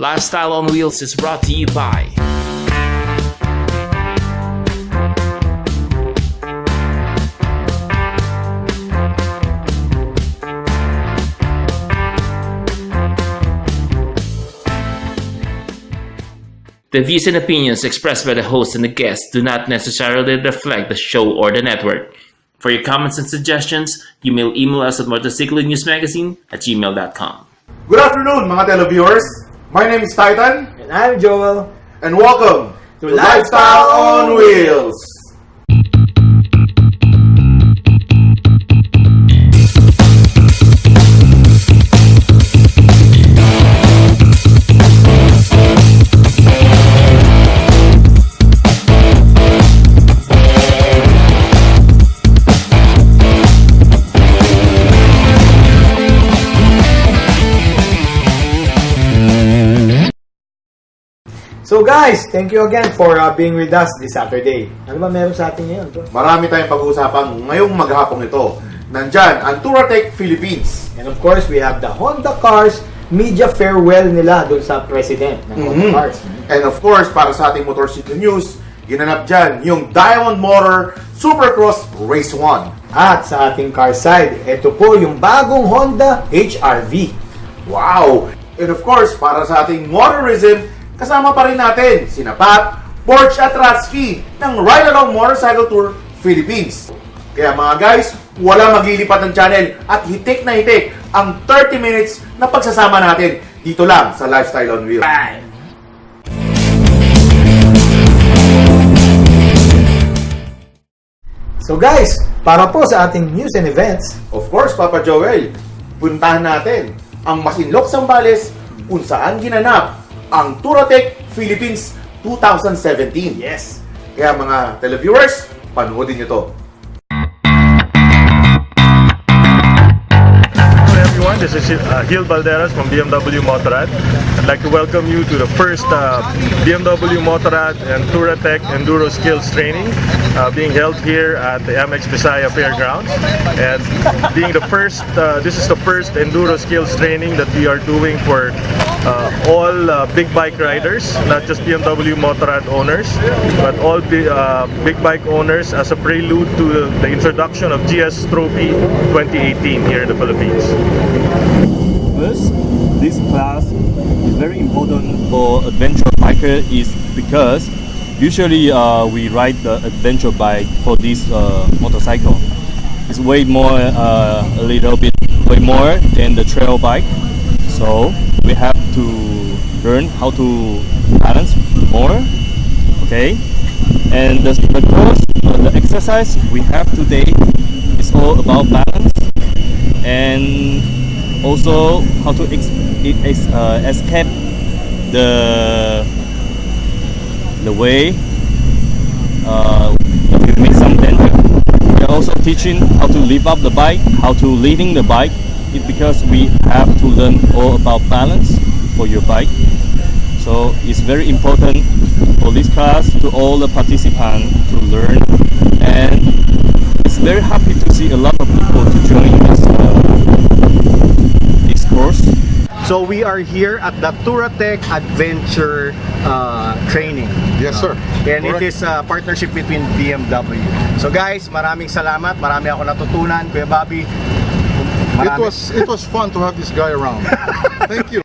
Lifestyle on Wheels is brought to you by The views and opinions expressed by the host and the guests do not necessarily reflect the show or the network. For your comments and suggestions, you may email us at motorcyclenewsmagazine@gmail.com. Good afternoon, mga televiewers. My name is Titan. And I'm Joel. And welcome to Lifestyle on Wheels. So guys, thank you again for being with us this Saturday. Ano ba meron sa atin ngayon? Marami tayong pag-uusapan ngayong maghapong ito. Nandyan ang Touratech Philippines. And of course, we have the Honda Cars media farewell nila doon sa president ng Honda Cars. And of course, para sa ating motorcycle news, ginanap dyan yung Diamond Motor Supercross Race 1. At sa ating car side, ito po yung bagong Honda HR-V. Wow! And of course, para sa ating motorism, kasama pa rin natin si Pat, Porch at Ratsky ng Ride Along Motorcycle Tour Philippines. Kaya mga guys, wala maglilipat ng channel at hitik na hitik ang 30 minutes na pagsasama natin dito lang sa Lifestyle on Wheels. Bye! So guys, para po sa ating news and events, Of course, Papa Joel, puntahan natin ang Masinloc Zambales kung saan ginanap ang Touratech Philippines 2017. yes, Kaya mga televiewers, panoodin nyo to. Hello everyone, this is Gil Balderas from BMW Motorrad. I'd like to welcome you to the first BMW Motorrad and Touratech Enduro Skills Training being held here at the MX Bisaya Fairgrounds. And being the first, this is the first Enduro Skills Training that we are doing for all big bike riders, not just BMW Motorrad owners, but all big bike owners as a prelude to the introduction of GS Trophy 2018 here in the Philippines. First, this class is very important for adventure biker is because usually we ride the adventure bike for this motorcycle. It's way more, a little bit way more than the trail bike. So we have to learn how to balance more, okay? And the course, the exercise we have today is all about balance and also how to escape the way if you make some danger. We are also teaching how to lift up the bike, how to leading the bike. It's because we have to learn all about balance for your bike. So it's very important for this class to all the participants to learn, and it's very happy to see a lot of people to join this course. So we are here at the Touratech Adventure Training. Yes, sir. And it is a partnership between BMW. So guys, maraming salamat. Marami ako natutunan. Kuya Bobby, It was fun to have this guy around. Thank you.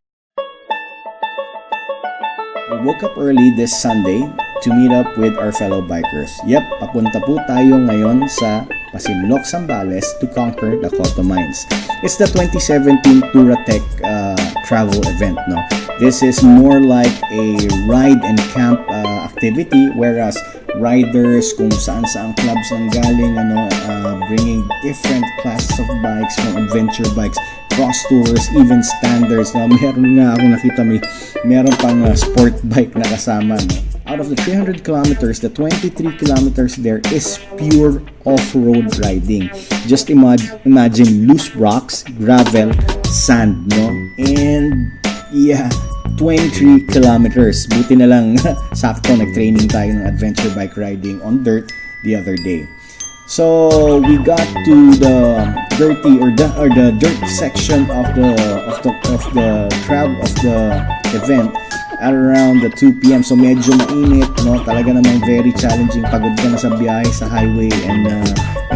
We woke up early this Sunday to meet up with our fellow bikers. Yep, papunta po tayo ngayon sa Masinloc, Zambales to conquer the Coto Mines. It's the 2017 Touratech travel event, no? This is more like a ride and camp activity, whereas riders kung saan clubs ang galing, bringing different classes of bikes, from adventure bikes, cross tours, even standards. Meron nga ako nakita, meron pang sport bike na kasama, no? Out of the 300 kilometers, the 23 kilometers there is pure off-road riding. Just imagine loose rocks, gravel, sand, no? And yeah, 23 kilometers. Buti na lang sakto nag-training tayo ng adventure bike riding on dirt the other day. So we got to the dirty or the dirt section of the event at around the 2 p.m. So medyo mainit, no? Talaga namang very challenging. Pagod ka na sa biyahe sa highway and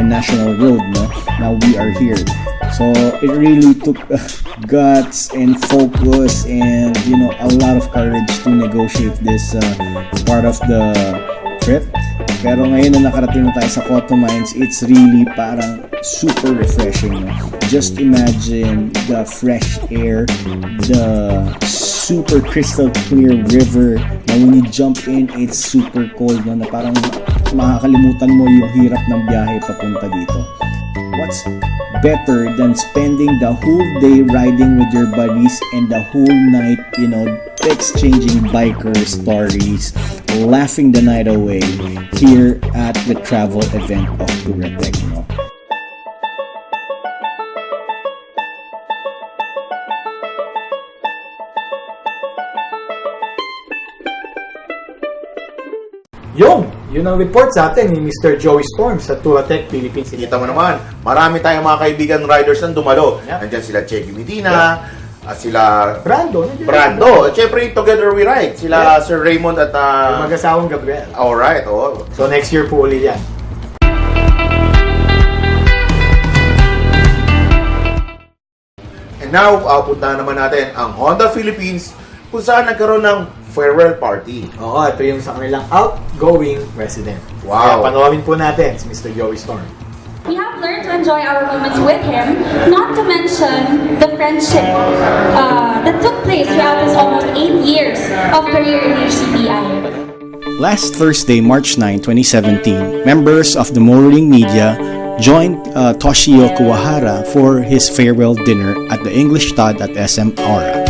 national road, no? Now we are here. So it really took guts and focus and a lot of courage to negotiate this part of the trip. Pero ngayon na nakarating na tayo sa Cotobato, it's really parang super refreshing. No? Just imagine the fresh air, the super crystal clear river. Na when you jump in, it's super cold. No? Na parang makakalimutan mo yung hirap ng biyahe papunta dito. What's better than spending the whole day riding with your buddies and the whole night, exchanging biker stories, laughing the night away here at the travel event of Touratech, Yun ang report sa atin ni Mr. Joey Storm sa Touratech Philippines. Kita mo naman, marami tayong mga kaibigan riders ng dumalo. Yeah. Nandiyan sila Cheggy Medina, sila Brando. At syempre, Together We Ride. Sila Sir Raymond at... Yung mag-asawang Gabriel. Alright, So next year po ulit yan. And now, puntahan naman natin ang Honda Philippines kung saan nagkaroon ng farewell party. Oo, ito yung sa kanilang outgoing president. Wow. Kaya panoorin po natin si Mr. Joey Storm. We have learned to enjoy our moments with him, not to mention the friendship that took place throughout his almost 8 years of career in HCBI. Last Thursday, March 9, 2017, members of the motoring media joined Toshio Kuwahara for his farewell dinner at the English Stud at SM Aura.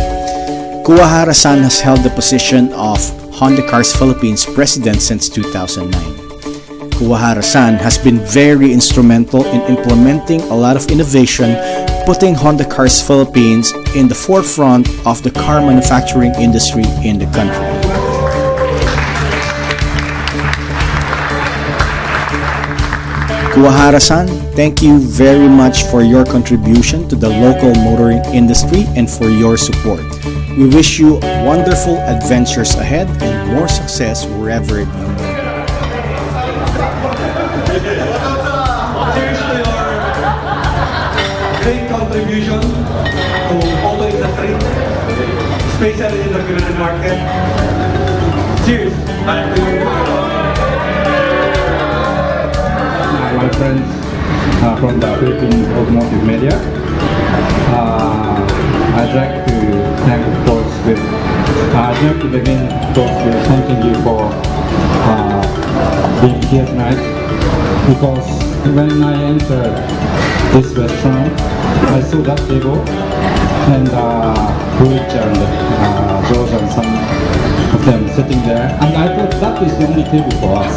Kuwahara-san has held the position of Honda Cars Philippines president since 2009. Kuwahara-san has been very instrumental in implementing a lot of innovation, putting Honda Cars Philippines in the forefront of the car manufacturing industry in the country. Kuwahara-san, thank you very much for your contribution to the local motoring industry and for your support. We wish you wonderful adventures ahead and more success wherever you go. Great contribution to auto industry, especially in the Philippine market. Cheers! My friends from the Philippine automotive media, I'd like to thank, of course, I'd like to begin, of course, with thanking you for being here tonight, because when I entered this restaurant, I saw that table and Bridge and George and some of them sitting there, and I thought that is the only table for us.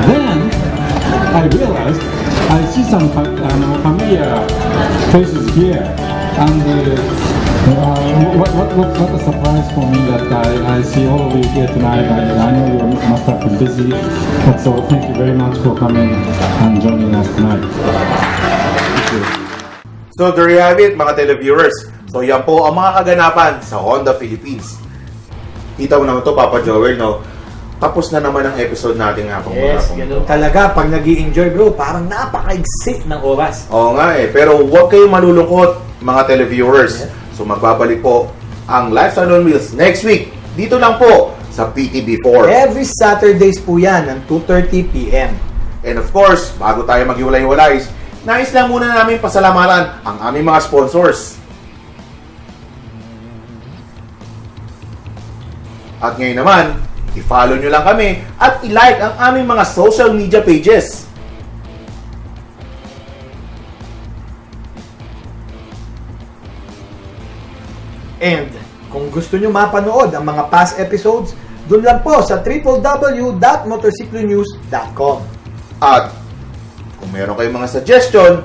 Then I realized I see some familiar faces here, and what a surprise for me that I see all of you here tonight. I know you must have been busy, but so thank you very much for coming and joining us tonight. Thank you. So there you have it, mga televiewers. So yan po ang mga kaganapan sa Honda Philippines. Kita mo naman to, Papa Joel, no? Tapos na naman ang episode natin nga. Yes, ganun talaga. Pag nag-i-enjoy, bro, parang napaka-exit ng oras. Oo nga pero huwag kayong malulungkot, mga televiewers. Yeah. So magbabalik po ang Lifestyle on Wheels next week. Dito lang po sa PTV4. Every Saturdays po yan, ng 2:30 p.m. And of course, bago tayo maghiwalay-walay, nais lang muna namin pasalamatan ang aming mga sponsors. At ngayon naman, i-follow nyo lang kami at i-like ang aming mga social media pages. And kung gusto nyo mapanood ang mga past episodes, dun lang po sa www.motorcyclonews.com. At kung meron kayong mga suggestion,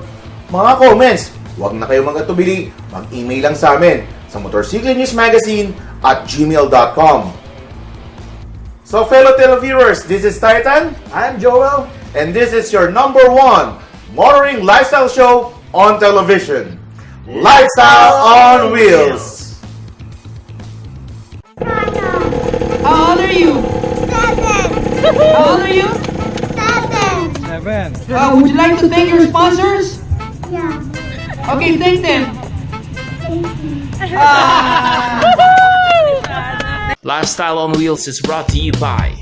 mga comments, huwag na kayong mag-atubili, mag-email lang sa amin sa motorcyclenewsmagazine@gmail.com. So fellow televiewers, this is Titan. I'm Joel. And this is your #1 motoring lifestyle show on television. Lifestyle on Wheels. How old are you? 7. Would you like to thank your sponsors? Yeah. Okay, thank them. Lifestyle on Wheels is brought to you by